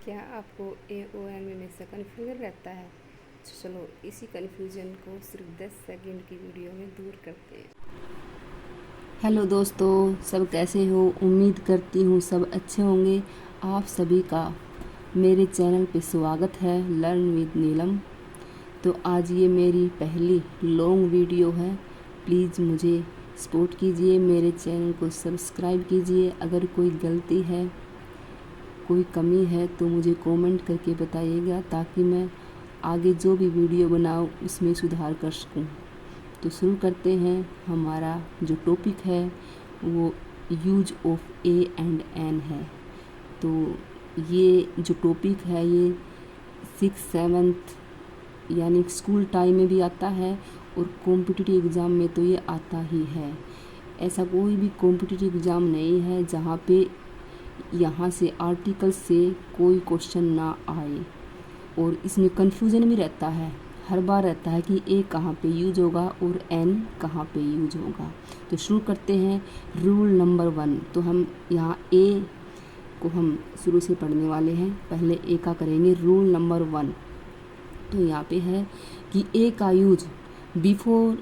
क्या आपको ए O N में हमेशा कन्फ्यूजन रहता है? तो चलो इसी कन्फ्यूजन को सिर्फ 10 सेकंड की वीडियो में दूर करते हैं। हेलो दोस्तों, सब कैसे हो? उम्मीद करती हूँ सब अच्छे होंगे। आप सभी का मेरे चैनल पे स्वागत है, लर्न विद नीलम। तो आज ये मेरी पहली लॉन्ग वीडियो है। प्लीज़ मुझे सपोर्ट कीजिए, मेरे चैनल को सब्सक्राइब कीजिए। अगर कोई गलती है, कोई कमी है तो मुझे कमेंट करके बताइएगा, ताकि मैं आगे जो भी वीडियो बनाऊँ उसमें सुधार कर सकूँ। तो शुरू करते हैं। हमारा जो टॉपिक है वो use of A and an है। तो ये जो टॉपिक है ये 6th-7th यानी स्कूल टाइम में भी आता है, और कॉम्पिटिटिव एग्ज़ाम में तो ये आता ही है। ऐसा कोई भी कॉम्पिटिटिव एग्ज़ाम नहीं है जहाँ पे यहाँ से आर्टिकल से कोई क्वेश्चन ना आए, और इसमें कन्फ्यूज़न भी रहता है। हर बार रहता है कि ए कहाँ पे यूज होगा और एन कहाँ पे यूज होगा। तो शुरू करते हैं। Rule number 1। तो हम यहाँ ए को हम शुरू से पढ़ने वाले हैं। पहले ए का करेंगे रूल नंबर 1। तो यहाँ पे है कि ए का use before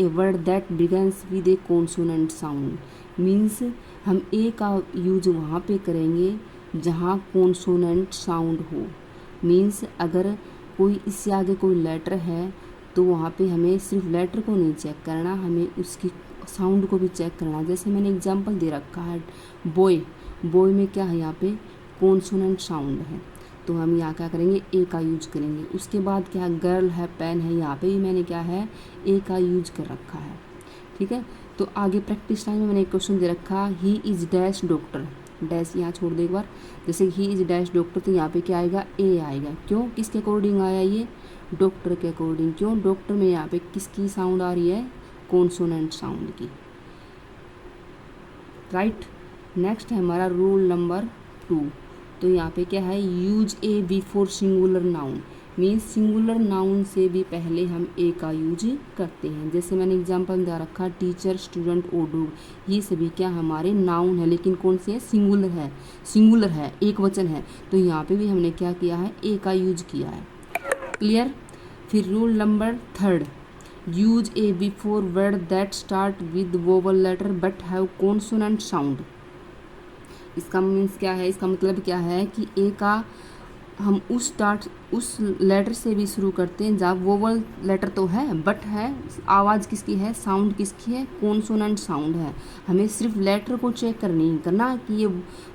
a word that begins with A consonant sound. Means हम ए का यूज वहाँ पे करेंगे जहाँ कॉन्सोनेंट साउंड हो। मीन्स अगर कोई इससे आगे कोई लेटर है तो वहाँ पे हमें सिर्फ लेटर को नहीं चेक करना, हमें उसकी साउंड को भी चेक करना। जैसे मैंने एग्जांपल दे रखा है बॉय। बॉय में क्या है, यहाँ पे कॉन्सोनेंट साउंड है, तो हम यहाँ क्या करेंगे, ए का यूज करेंगे। उसके बाद क्या, गर्ल है, पेन है, यहाँ पे भी मैंने क्या है, ए का यूज कर रखा है। ठीक है। तो आगे प्रैक्टिस टाइम में मैंने एक क्वेश्चन दे रखा, he is dash doctor. Dash यहाँ छोड़ दे एक बार। जैसे ही इज डैश डॉक्टर, तो यहाँ पे क्या आएगा, ए आएगा। क्यों, किसके अकॉर्डिंग आया ये, डॉक्टर के अकॉर्डिंग। क्यों, डॉक्टर में यहाँ पे किसकी साउंड आ रही है, कॉन्सोनेंट साउंड की। राइट। नेक्स्ट है हमारा रूल नंबर 2। तो यहाँ पे क्या है, यूज ए before singular noun. Means singular noun से भी पहले हम ए का यूज करते हैं। जैसे मैंने एग्जांपल दे रखा, टीचर, स्टूडेंट और डॉग। ये सभी क्या हमारे नाउन है, लेकिन कौन से है, सिंगुलर है, एक वचन है। तो यहाँ पे भी हमने क्या किया है, ए का यूज किया है। क्लियर। फिर rule number 3, use A before word that start with vowel letter but have consonant sound. इसका मीन्स क्या है, इसका मतलब क्या है कि ए का हम उस लेटर से भी शुरू करते हैं जहाँ वोवल लेटर तो है बट है, आवाज़ किसकी है, साउंड किसकी है, कॉन्सोनेंट साउंड है। हमें सिर्फ लेटर को चेक नहीं करना कि ये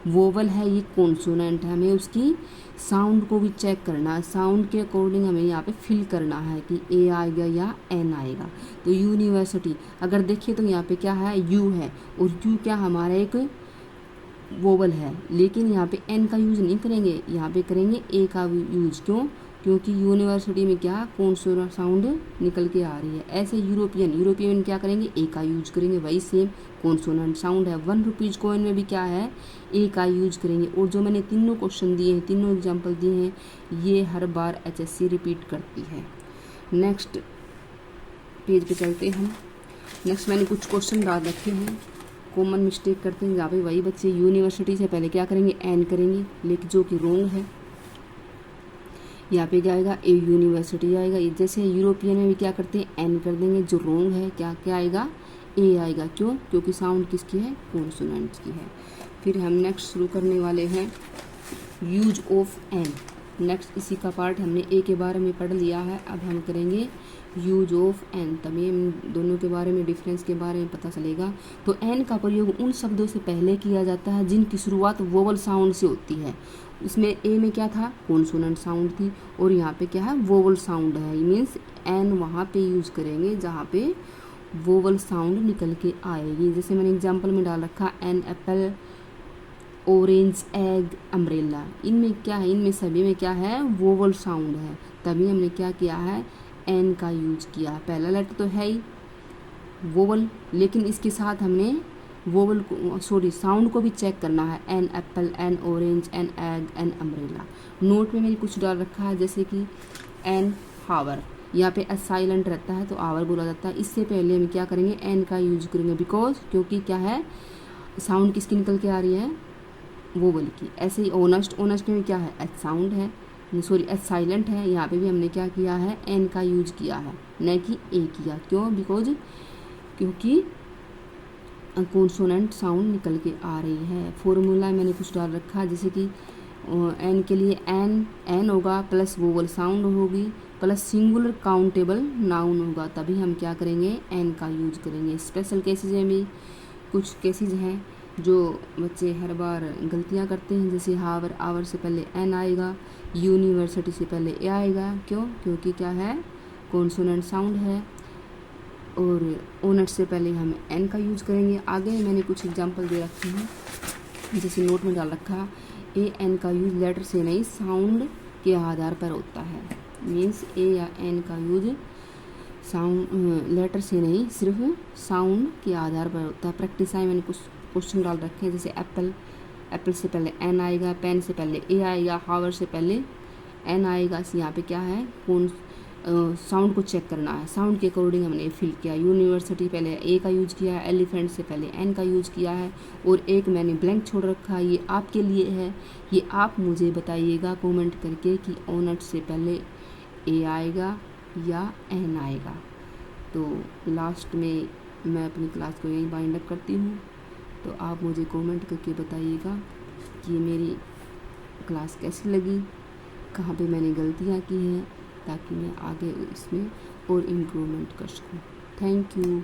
वोवल है, ये कॉन्सोनेंट है, हमें उसकी साउंड को भी चेक करना। साउंड के अकॉर्डिंग हमें यहाँ पे फिल करना है कि ए आएगा या एन आएगा। तो यूनिवर्सिटी अगर देखिए तो यहाँ पे क्या है, यू है, और यू क्या हमारा एक वोवल है, लेकिन यहाँ पे एन का यूज़ नहीं करेंगे, यहाँ पे करेंगे ए का यूज़। क्यों, क्योंकि यूनिवर्सिटी में क्या कॉन्सोनेंट साउंड निकल के आ रही है। ऐसे यूरोपियन क्या करेंगे, ए का यूज करेंगे। वही सेम कॉन्सोनेंट साउंड है। 1 रुपीज़ कॉइन में भी क्या है, ए का यूज करेंगे। और जो मैंने तीनों क्वेश्चन दिए हैं, तीनों एग्जाम्पल दिए हैं, ये हर बार HSC रिपीट करती है। नेक्स्ट पेज पे चलते हैं हम। नेक्स्ट मैंने कुछ क्वेश्चन डाल रखे हैं, कॉमन मिस्टेक करते हैं जहाँ पे वही बच्चे यूनिवर्सिटी से पहले क्या करेंगे, एन करेंगे, लेकिन जो कि रोंग है। यहाँ पे क्या आएगा, ए यूनिवर्सिटी आएगा। जैसे यूरोपियन में भी क्या करते हैं, एन कर देंगे, जो रोंग है क्या क्या आएगा, ए आएगा। क्यों, क्योंकि साउंड किसकी है, कॉन्सोनेंट की है। फिर हम नेक्स्ट शुरू करने वाले हैं यूज ऑफ एन। नेक्स्ट इसी का पार्ट हमने ए के बारे में पढ़ लिया है, अब हम करेंगे यूज ऑफ एन, तभी हम दोनों के बारे में, डिफरेंस के बारे में पता चलेगा। तो एन का प्रयोग उन शब्दों से पहले किया जाता है जिनकी शुरुआत वोवल साउंड से होती है। इसमें ए में क्या था, कॉन्सोनेंट साउंड थी, और यहाँ पे क्या है, वोवल साउंड है। मीन्स एन वहाँ पे यूज करेंगे जहाँ पे वोवल साउंड निकल के आएगी। जैसे मैंने एग्जाम्पल में डाल रखा, an apple, orange, egg, umbrella. इनमें क्या है, इनमें सभी में क्या है, वोवल साउंड है, तभी हमने क्या किया है, एन का यूज किया। पहला लेटर तो है ही वोवल, लेकिन इसके साथ हमने वोवल को साउंड को भी चेक करना है। An apple, an orange, an egg, an umbrella. Note में मैंने कुछ डाल रखा है, जैसे कि एन हावर। यहाँ पे साइलेंट रहता है तो आवर बोला जाता है। इससे पहले हम क्या करेंगे, एन का यूज करेंगे, बिकॉज क्योंकि क्या है, साउंड किसकी निकल के आ रही है, वोवल की। ऐसे ही ऑनेस्ट, ऑनेस्ट में क्या है, एच साउंड है, सॉरी एच साइलेंट है। यहाँ पे भी हमने क्या किया है, एन का यूज किया है, न कि ए किया। क्यों? बिकॉज क्योंकि कॉन्सोनेंट साउंड निकल के आ रही है। फॉर्मूला मैंने कुछ डाल रखा है, जैसे कि एन के लिए एन होगा प्लस वोवल साउंड होगी प्लस सिंगुलर काउंटेबल नाउन होगा, तभी हम क्या करेंगे, एन का यूज करेंगे। स्पेशल केसेज में भी कुछ केसेज हैं जो बच्चे हर बार गलतियां करते हैं, जैसे हावर, आवर से पहले एन आएगा, यूनिवर्सिटी से पहले ए आएगा। क्यों? क्योंकि क्या है, कॉन्सोनेंट साउंड है, और ओनेट से पहले हम एन का यूज़ करेंगे। आगे मैंने कुछ एग्जांपल दे रखे हैं, जैसे नोट में डाल रखा, ए एन का यूज़ लेटर से नहीं साउंड के आधार पर होता है। मीन्स ए या एन का यूज साउंड लेटर से नहीं, सिर्फ साउंड के आधार पर होता है। प्रैक्टिस में मैंने कुछ क्वेश्चन डाल रखे हैं, जैसे एप्पल, एप्पल से पहले एन आएगा, पेन से पहले ए आएगा, हावर से पहले एन आएगा। यहाँ पे क्या है, कौन साउंड को चेक करना है, साउंड के अकॉर्डिंग हमने फिल किया। यूनिवर्सिटी पहले ए का यूज़ किया है, एलिफेंट से पहले एन का यूज़ किया है, और एक मैंने ब्लैंक छोड़ रखा है, ये आपके लिए है। ये आप मुझे बताइएगा कमेंट करके कि ओनेट से पहले ए आएगा या एन आएगा। तो लास्ट में मैं अपनी क्लास को यहीं वाइंड अप करती हूँ। तो आप मुझे कमेंट करके बताइएगा कि मेरी क्लास कैसी लगी, कहाँ पे मैंने गलतियाँ की हैं, ताकि मैं आगे इसमें और इम्प्रूवमेंट कर सकूँ। Thank you.